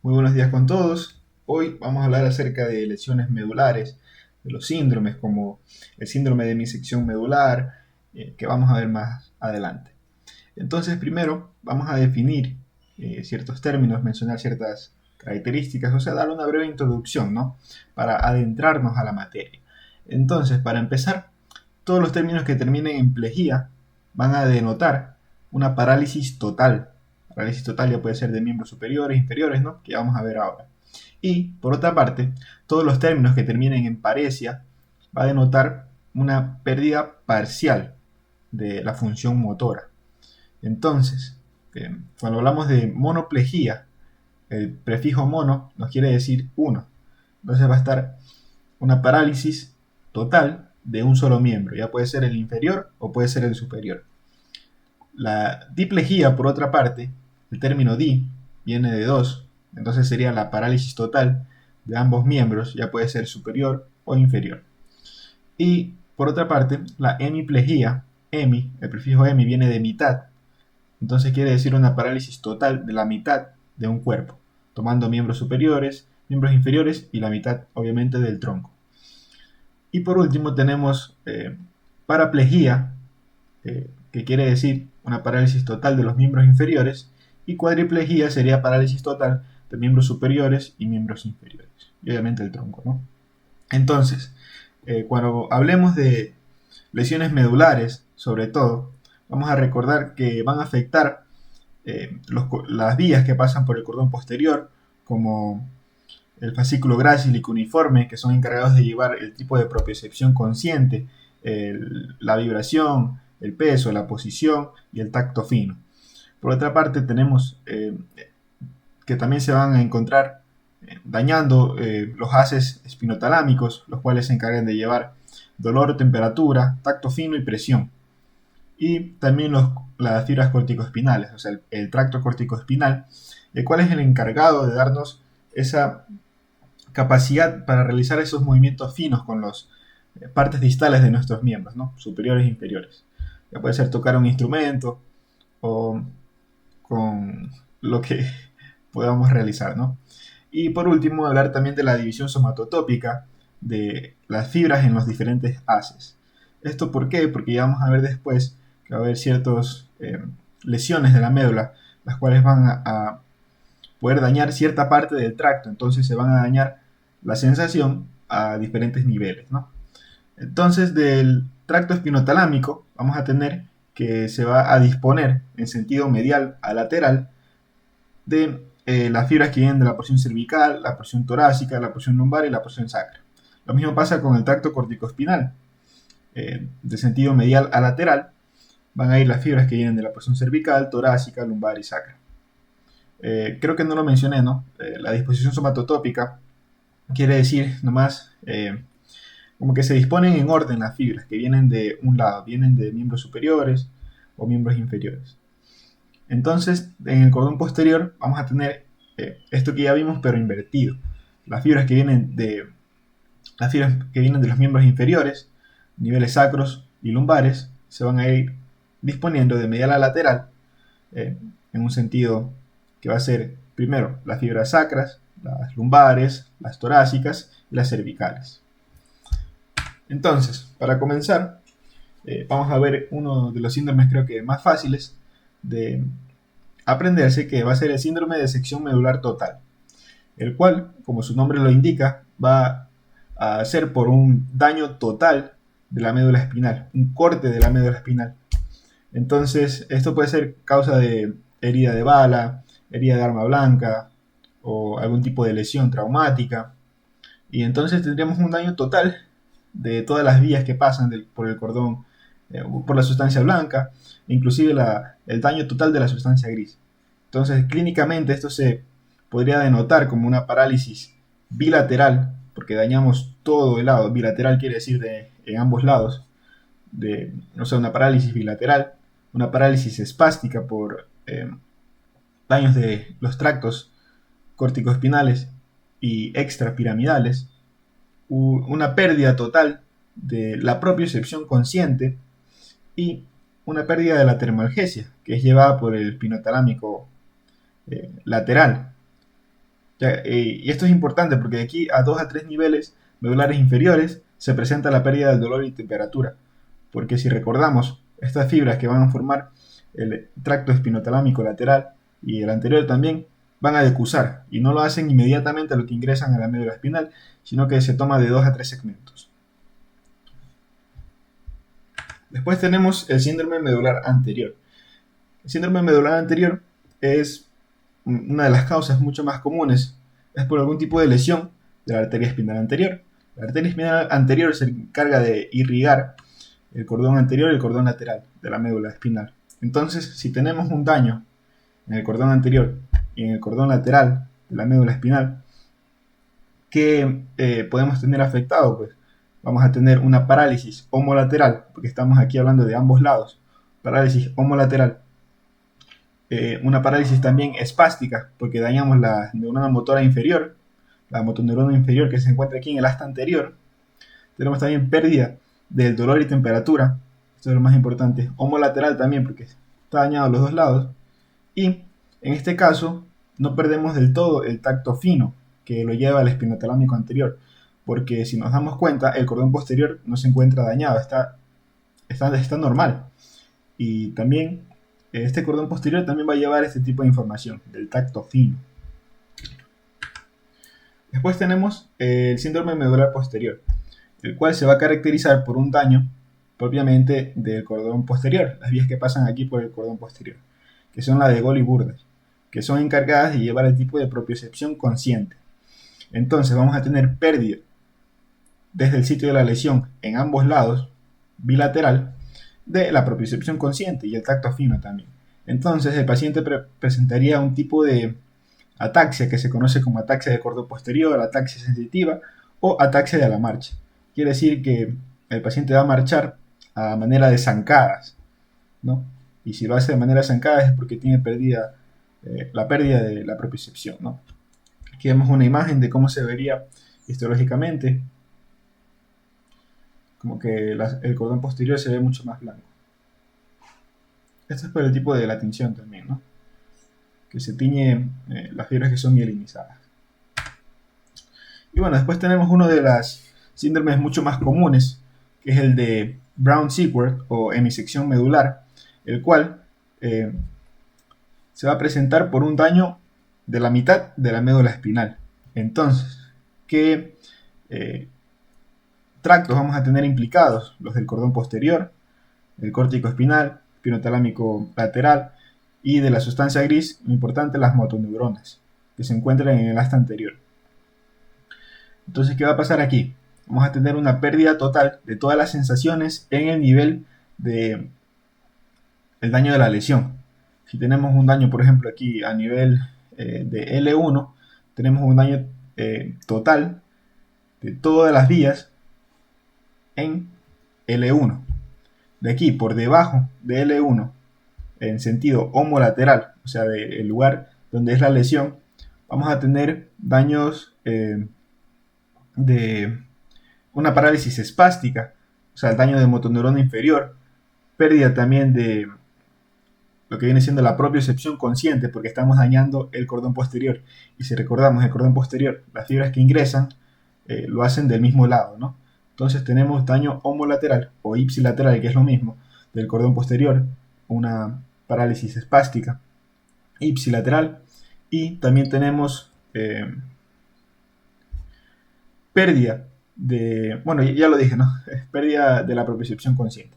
Muy buenos días con todos. Hoy vamos a hablar acerca de lesiones medulares, de los síndromes como el síndrome de disección medular, que vamos a ver más adelante. Entonces, primero vamos a definir ciertos términos, mencionar ciertas características, o sea, dar una breve introducción, ¿no? Para adentrarnos a la materia. Entonces, para empezar, todos los términos que terminen en plejía van a denotar una parálisis total. Parálisis total ya puede ser de miembros superiores, inferiores, ¿no? Que vamos a ver ahora. Y, por otra parte, todos los términos que terminen en paresia va a denotar una pérdida parcial de la función motora. Entonces, cuando hablamos de monoplejía, el prefijo mono nos quiere decir uno. Entonces va a estar una parálisis total de un solo miembro. Ya puede ser el inferior o puede ser el superior. La diplejía, por otra parte, el término di viene de dos, entonces sería la parálisis total de ambos miembros, ya puede ser superior o inferior. Y por otra parte, la hemiplejía, hemi, el prefijo hemi viene de mitad, entonces quiere decir una parálisis total de la mitad de un cuerpo, tomando miembros superiores, miembros inferiores y la mitad, obviamente, del tronco. Y por último tenemos paraplejía, que quiere decir una parálisis total de los miembros inferiores, y cuadriplejía sería parálisis total de miembros superiores y miembros inferiores, y obviamente el tronco, ¿no? Entonces, cuando hablemos de lesiones medulares, sobre todo, vamos a recordar que van a afectar las vías que pasan por el cordón posterior, como el fascículo grácil y cuneiforme, que son encargados de llevar el tipo de propiocepción consciente, la vibración, el peso, la posición y el tacto fino. Por otra parte, tenemos que también se van a encontrar dañando los haces espinotalámicos, los cuales se encargan de llevar dolor, temperatura, tacto fino y presión. Y también las fibras corticoespinales, o sea, el tracto corticoespinal, el cual es el encargado de darnos esa capacidad para realizar esos movimientos finos con las partes distales de nuestros miembros, ¿no? Superiores e inferiores. Ya puede ser tocar un instrumento o con lo que podamos realizar, ¿no? Y por último, hablar también de la división somatotópica de las fibras en los diferentes haces. ¿Esto por qué? Porque ya vamos a ver después que va a haber ciertas lesiones de la médula, las cuales van a poder dañar cierta parte del tracto, entonces se van a dañar la sensación a diferentes niveles, ¿no? Entonces, del tracto espinotalámico vamos a tener que se va a disponer en sentido medial a lateral de las fibras que vienen de la porción cervical, la porción torácica, la porción lumbar y la porción sacra. Lo mismo pasa con el tracto corticoespinal. De sentido medial a lateral van a ir las fibras que vienen de la porción cervical, torácica, lumbar y sacra. Creo que no lo mencioné, ¿no? La disposición somatotópica quiere decir nomás como que se disponen en orden las fibras que vienen de un lado, vienen de miembros superiores o miembros inferiores. Entonces, en el cordón posterior vamos a tener esto que ya vimos, pero invertido. Las fibras que vienen de los miembros inferiores, niveles sacros y lumbares, se van a ir disponiendo de medial a lateral en un sentido que va a ser primero las fibras sacras, las lumbares, las torácicas y las cervicales. Entonces, para comenzar, vamos a ver uno de los síndromes creo que más fáciles de aprenderse, que va a ser el síndrome de sección medular total, el cual, como su nombre lo indica, va a ser por un daño total de la médula espinal, un corte de la médula espinal. Entonces, esto puede ser causa de herida de bala, herida de arma blanca o algún tipo de lesión traumática. Y entonces tendríamos un daño total de todas las vías que pasan por el cordón, por la sustancia blanca, inclusive el daño total de la sustancia gris. Entonces, clínicamente esto se podría denotar como una parálisis bilateral, porque dañamos todo el lado. Bilateral quiere decir en ambos lados, o sea, una parálisis bilateral, una parálisis espástica por daños de los tractos corticoespinales y extrapiramidales, una pérdida total de la propiocepción consciente y una pérdida de la termalgesia, que es llevada por el espinotalámico lateral. Y esto es importante porque de aquí a 2 a 3 niveles medulares inferiores se presenta la pérdida del dolor y temperatura. Porque si recordamos, estas fibras que van a formar el tracto espinotalámico lateral y el anterior también van a decusar y no lo hacen inmediatamente a lo que ingresan a la médula espinal, sino que se toma de 2 a 3 segmentos. Después tenemos el síndrome medular anterior. El síndrome medular anterior es una de las causas mucho más comunes, es por algún tipo de lesión de la arteria espinal anterior. La arteria espinal anterior se encarga de irrigar el cordón anterior y el cordón lateral de la médula espinal. Entonces, si tenemos un daño en el cordón anterior y en el cordón lateral de la médula espinal, ¿qué podemos tener afectado? Pues vamos a tener una parálisis homolateral, porque estamos aquí hablando de ambos lados, parálisis homolateral. Una parálisis también espástica, porque dañamos la neurona motora inferior, la motoneurona inferior que se encuentra aquí en el asta anterior. Tenemos también pérdida del dolor y temperatura, esto es lo más importante, homolateral también, porque está dañado a los dos lados. Y en este caso, no perdemos del todo el tacto fino que lo lleva al espinotalámico anterior, porque si nos damos cuenta, el cordón posterior no se encuentra dañado, está normal. Y también este cordón posterior también va a llevar este tipo de información del tacto fino. Después tenemos el síndrome medular posterior, el cual se va a caracterizar por un daño propiamente del cordón posterior, las vías que pasan aquí por el cordón posterior, que son la de Gol y Burdach, que son encargadas de llevar el tipo de propiocepción consciente. Entonces vamos a tener pérdida desde el sitio de la lesión en ambos lados, bilateral, de la propiocepción consciente y el tacto fino también. Entonces el paciente presentaría un tipo de ataxia que se conoce como ataxia de cordón posterior, ataxia sensitiva o ataxia de la marcha. Quiere decir que el paciente va a marchar a manera de zancadas, ¿no? Y si lo hace de manera zancada es porque tiene la pérdida de la propiocepción, ¿no? Aquí vemos una imagen de cómo se vería histológicamente, como que el cordón posterior se ve mucho más blanco. Esto es por el tipo de la tinción también, ¿no? Que se tiñe las fibras que son mielinizadas. Y bueno, después tenemos uno de las síndromes mucho más comunes, que es el de Brown-Sequard o hemisección medular, el cual se va a presentar por un daño de la mitad de la médula espinal. Entonces, ¿qué tractos vamos a tener implicados? Los del cordón posterior, el córtico espinal, espinotalámico lateral y de la sustancia gris, lo importante, las motoneuronas, que se encuentran en el asta anterior. Entonces, ¿qué va a pasar aquí? Vamos a tener una pérdida total de todas las sensaciones en el nivel de el daño de la lesión. Si tenemos un daño, por ejemplo, aquí a nivel de L1, tenemos un daño total de todas las vías en L1. De aquí, por debajo de L1, en sentido homolateral, o sea, del lugar donde es la lesión, vamos a tener daños de una parálisis espástica, o sea, el daño de motoneurona inferior, pérdida también de lo que viene siendo la propiocepción consciente, porque estamos dañando el cordón posterior. Y si recordamos el cordón posterior, las fibras que ingresan lo hacen del mismo lado, ¿no? Entonces tenemos daño homolateral o ipsilateral, que es lo mismo, del cordón posterior, una parálisis espástica ipsilateral, y también tenemos pérdida de, bueno, ya lo dije, ¿no? Pérdida de la propiocepción consciente.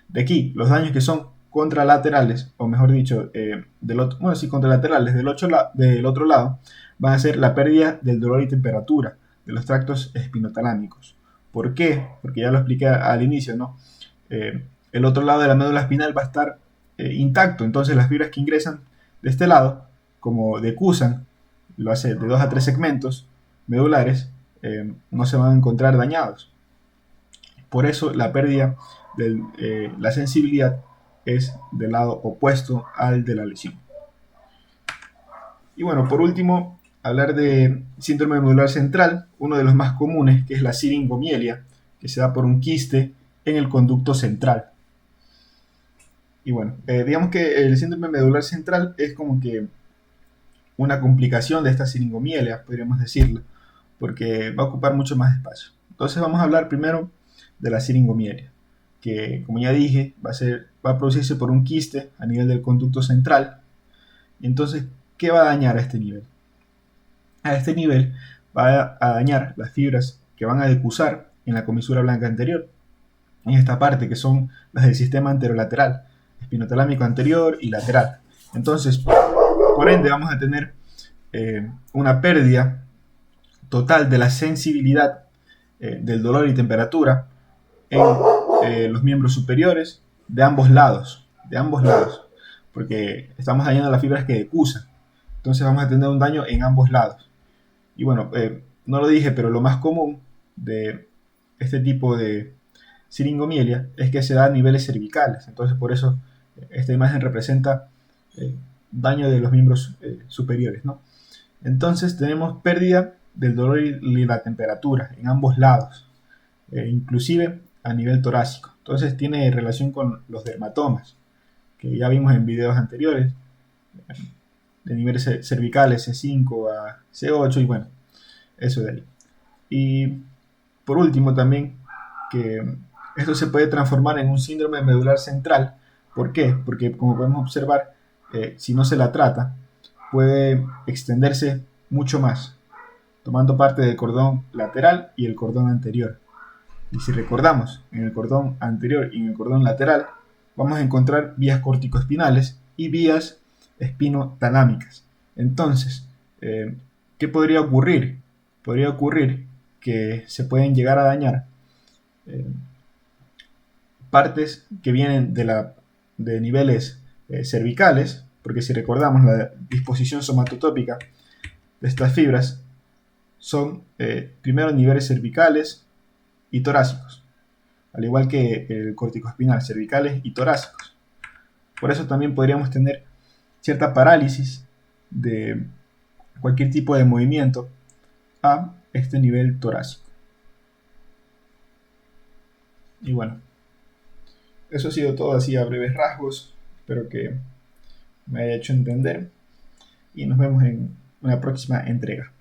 De aquí, los daños que son contralaterales, o mejor dicho, contralaterales del otro lado, van a ser la pérdida del dolor y temperatura de los tractos espinotalámicos. ¿Por qué? Porque ya lo expliqué al inicio, ¿no? El otro lado de la médula espinal va a estar intacto, entonces las fibras que ingresan de este lado, como decusan, lo hace de 2 a 3 segmentos medulares, no se van a encontrar dañados. Por eso la pérdida de la sensibilidad es del lado opuesto al de la lesión. Y bueno, por último, hablar de síndrome medular central, uno de los más comunes, que es la siringomielia, que se da por un quiste en el conducto central. Y bueno, digamos que el síndrome medular central es como que una complicación de esta siringomielia, podríamos decirlo, porque va a ocupar mucho más espacio. Entonces vamos a hablar primero de la siringomielia, que como ya dije, va a producirse por un quiste a nivel del conducto central. Entonces, ¿qué va a dañar a este nivel? A este nivel va a dañar las fibras que van a decusar en la comisura blanca anterior, en esta parte que son las del sistema anterolateral, espinotalámico anterior y lateral. Entonces, por ende, vamos a tener una pérdida total de la sensibilidad del dolor y temperatura en los miembros superiores de ambos lados, porque estamos dañando las fibras que decusan. Entonces vamos a tener un daño en ambos lados. Y bueno, no lo dije, pero lo más común de este tipo de siringomielia es que se da a niveles cervicales. Entonces por eso esta imagen representa daño de los miembros superiores, ¿no? Entonces tenemos pérdida del dolor y la temperatura en ambos lados, inclusive a nivel torácico. Entonces tiene relación con los dermatomas, que ya vimos en videos anteriores, de niveles cervicales C5 a C8 y bueno, eso de ahí. Y por último también que esto se puede transformar en un síndrome medular central. ¿Por qué? Porque como podemos observar, si no se la trata, puede extenderse mucho más, tomando parte del cordón lateral y el cordón anterior. Y si recordamos, en el cordón anterior y en el cordón lateral, vamos a encontrar vías corticoespinales y vías espinotalámicas. Entonces, ¿qué podría ocurrir? Podría ocurrir que se pueden llegar a dañar partes que vienen de niveles cervicales, porque si recordamos la disposición somatotópica de estas fibras, son primero niveles cervicales y torácicos, al igual que el corticoespinal, cervicales y torácicos. Por eso también podríamos tener cierta parálisis de cualquier tipo de movimiento a este nivel torácico. Y bueno, eso ha sido todo así a breves rasgos. Espero que me haya hecho entender y nos vemos en una próxima entrega.